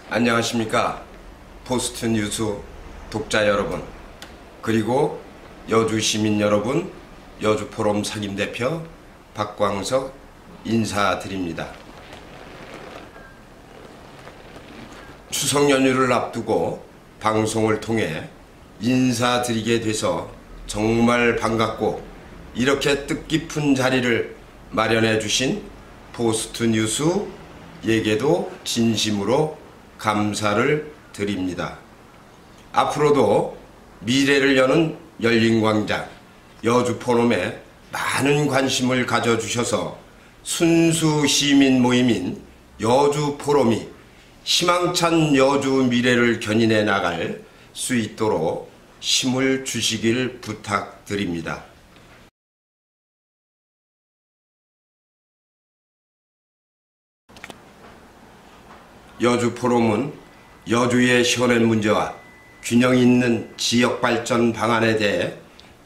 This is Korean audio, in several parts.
안녕하십니까. 포스트 뉴스 독자 여러분, 그리고 여주 시민 여러분, 여주 포럼 상임대표 박광석 인사드립니다. 추석 연휴를 앞두고 방송을 통해 인사드리게 돼서 정말 반갑고, 이렇게 뜻깊은 자리를 마련해 주신 포스트 뉴스에게도 진심으로 감사를 드립니다. 앞으로도 미래를 여는 열린광장 여주 포럼에 많은 관심을 가져주셔서 순수 시민 모임인 여주 포럼이 희망찬 여주 미래를 견인해 나갈 수 있도록 힘을 주시길 부탁드립니다. 여주 포럼은 여주의 현안 문제와 균형 있는 지역 발전 방안에 대해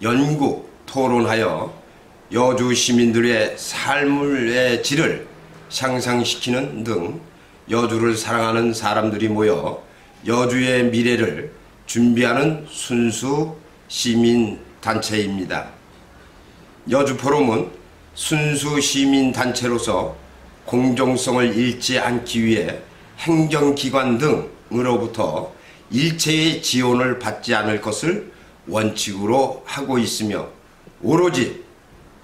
연구, 토론하여 여주 시민들의 삶의 질을 향상시키는 등 여주를 사랑하는 사람들이 모여 여주의 미래를 준비하는 순수 시민단체입니다. 여주 포럼은 순수 시민단체로서 공정성을 잃지 않기 위해 행정기관 등으로부터 일체의 지원을 받지 않을 것을 원칙으로 하고 있으며, 오로지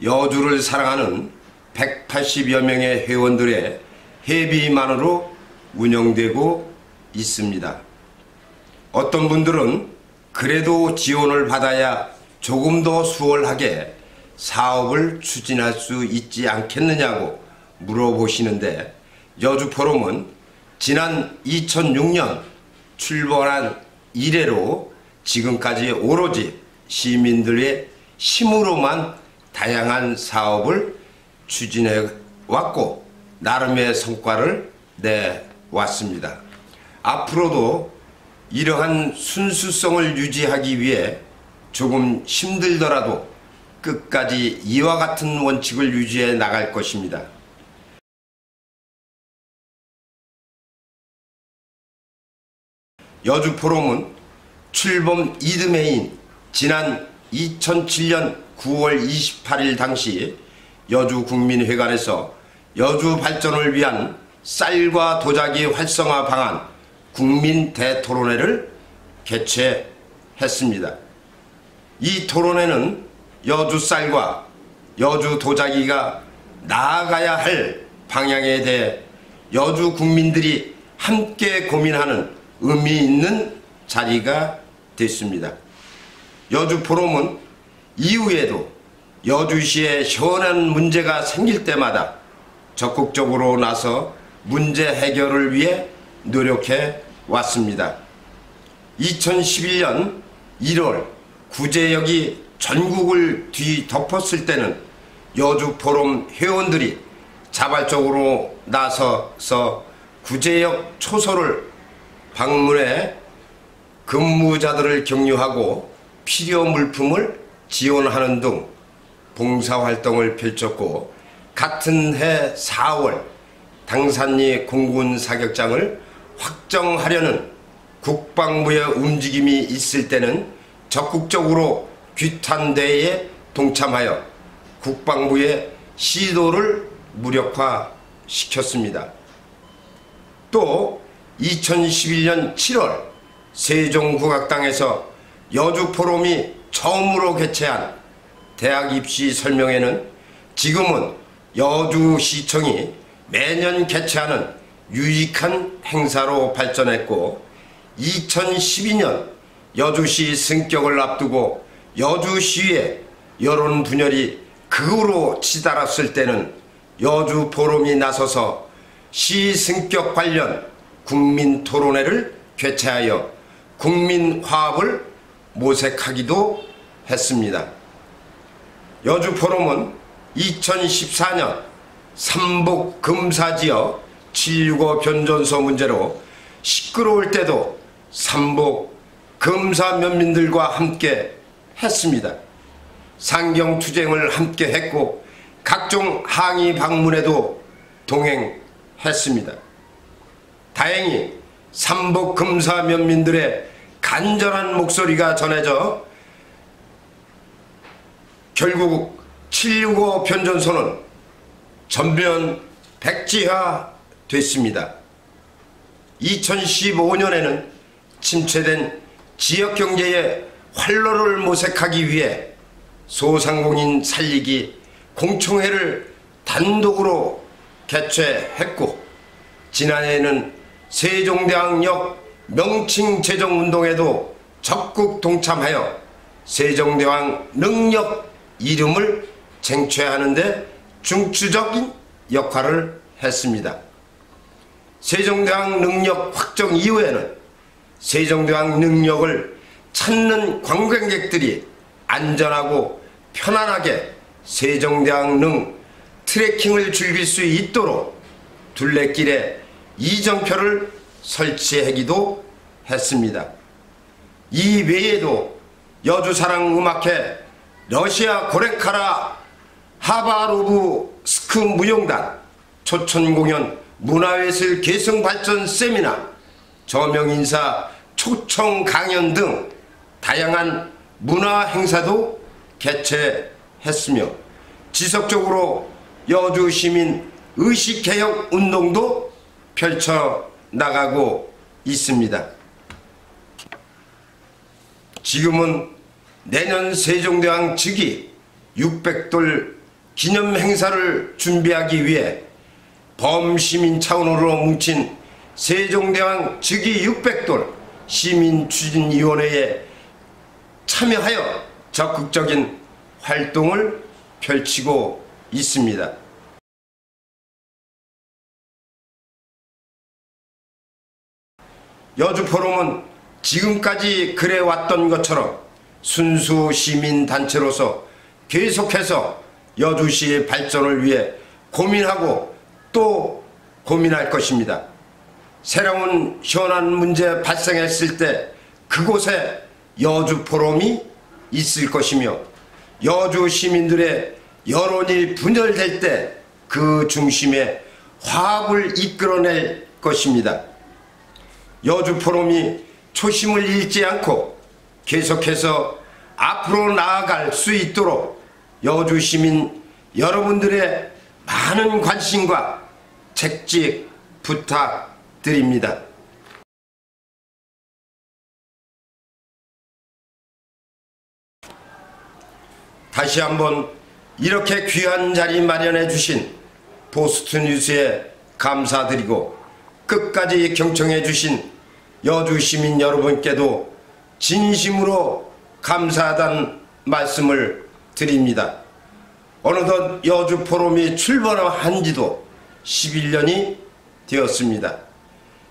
여주를 사랑하는 180여 명의 회원들의 회비만으로 운영되고 있습니다. 어떤 분들은 그래도 지원을 받아야 조금 더 수월하게 사업을 추진할 수 있지 않겠느냐고 물어보시는데, 여주 포럼은 지난 2006년 출범한 이래로 지금까지 오로지 시민들의 힘으로만 다양한 사업을 추진해 왔고 나름의 성과를 내왔습니다. 앞으로도 이러한 순수성을 유지하기 위해 조금 힘들더라도 끝까지 이와 같은 원칙을 유지해 나갈 것입니다. 여주 포럼은 출범 이듬해인 지난 2007년 9월 28일 당시 여주국민회관에서 여주 발전을 위한 쌀과 도자기 활성화 방안 국민 대토론회를 개최했습니다. 이 토론회는 여주 쌀과 여주 도자기가 나아가야 할 방향에 대해 여주 국민들이 함께 고민하는 의미 있는 자리가 됐습니다. 여주 포럼은 이후에도 여주시에 현안 문제가 생길 때마다 적극적으로 나서 문제 해결을 위해 노력해 왔습니다. 2011년 1월 구제역이 전국을 뒤덮었을 때는 여주 포럼 회원들이 자발적으로 나서서 구제역 초소를 방문해 근무자들을 격려하고 필요 물품을 지원하는 등 봉사활동을 펼쳤고, 같은 해 4월 당산리 공군 사격장을 확정하려는 국방부의 움직임이 있을 때는 적극적으로 규탄대회에 동참하여 국방부의 시도를 무력화시켰습니다. 또 2011년 7월 세종국악당에서 여주 포럼이 처음으로 개최한 대학 입시 설명회는 지금은 여주시청이 매년 개최하는 유익한 행사로 발전했고, 2012년 여주시 승격을 앞두고 여주시의 여론 분열이 극으로 치달았을 때는 여주 포럼이 나서서 시 승격 관련 국민 토론회를 개최하여 국민 화합을 모색하기도 했습니다. 여주 포럼은 2014년 삼북 금사지역 765 변전소 문제로 시끄러울 때도 삼북 금사 면민들과 함께 했습니다. 상경투쟁을 함께 했고 각종 항의 방문에도 동행했습니다. 다행히 삼복 금사 면민들의 간절한 목소리가 전해져 결국 765 변전소는 전면 백지화 됐습니다. 2015년에는 침체된 지역경제의 활로를 모색하기 위해 소상공인 살리기 공청회를 단독으로 개최했고, 지난해에는 세종대왕역 명칭 제정운동에도 적극 동참하여 세종대왕 능력 이름을 쟁취하는 데 중추적인 역할을 했습니다. 세종대왕 능력 확정 이후에는 세종대왕 능력을 찾는 관광객들이 안전하고 편안하게 세종대왕 능 트레킹을 즐길 수 있도록 둘레길에 이정표를 설치하기도 했습니다. 이 외에도 여주사랑음악회, 러시아 고레카라 하바로브 스크 무용단, 초천공연 문화예술 개성발전 세미나, 저명인사 초청 강연 등 다양한 문화 행사도 개최했으며 지속적으로 여주 시민 의식개혁 운동도 펼쳐나가고 있습니다. 지금은 내년 세종대왕 즉위 600돌 기념 행사를 준비하기 위해 범시민 차원으로 뭉친 세종대왕 즉위 600돌 시민추진위원회에 참여하여 적극적인 활동을 펼치고 있습니다. 여주포럼은 지금까지 그래왔던 것처럼 순수 시민단체로서 계속해서 여주시의 발전을 위해 고민하고 또 고민할 것입니다. 새로운 현안 문제 발생했을 때 그곳에 여주포럼이 있을 것이며, 여주 시민들의 여론이 분열될 때 그 중심에 화합을 이끌어낼 것입니다. 여주포럼이 초심을 잃지 않고 계속해서 앞으로 나아갈 수 있도록 여주 시민 여러분들의 많은 관심과 책찍 부탁드립니다. 다시 한번 이렇게 귀한 자리 마련해 주신 포스트뉴스에 감사드리고, 끝까지 경청해 주신 여주 시민 여러분께도 진심으로 감사하다는 말씀을 드립니다. 어느덧 여주 포럼이 출범한 지도 11년이 되었습니다.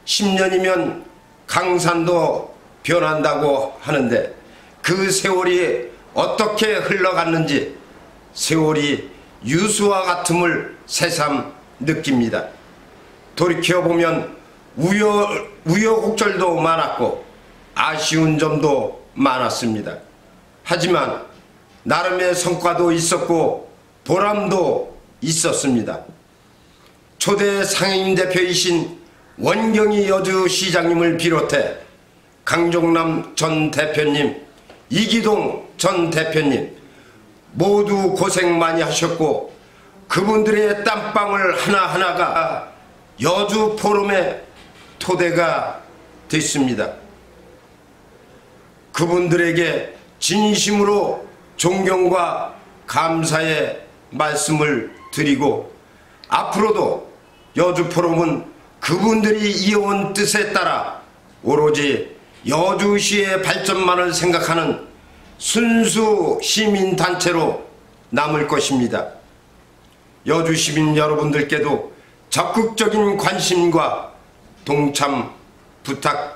10년이면 강산도 변한다고 하는데 그 세월이 어떻게 흘러갔는지 세월이 유수와 같음을 새삼 느낍니다. 돌이켜보면 우여곡절도 많았고 아쉬운 점도 많았습니다. 하지만 나름의 성과도 있었고 보람도 있었습니다. 초대 상임대표이신 원경희 여주시장님을 비롯해 강종남 전 대표님, 이기동 전 대표님 모두 고생 많이 하셨고, 그분들의 땀방울 하나하나가 여주 포럼의 토대가 됐습니다. 그분들에게 진심으로 존경과 감사의 말씀을 드리고, 앞으로도 여주 포럼은 그분들이 이어온 뜻에 따라 오로지 여주시의 발전만을 생각하는 순수 시민단체로 남을 것입니다. 여주 시민 여러분들께도 적극적인 관심과 동참 부탁드립니다.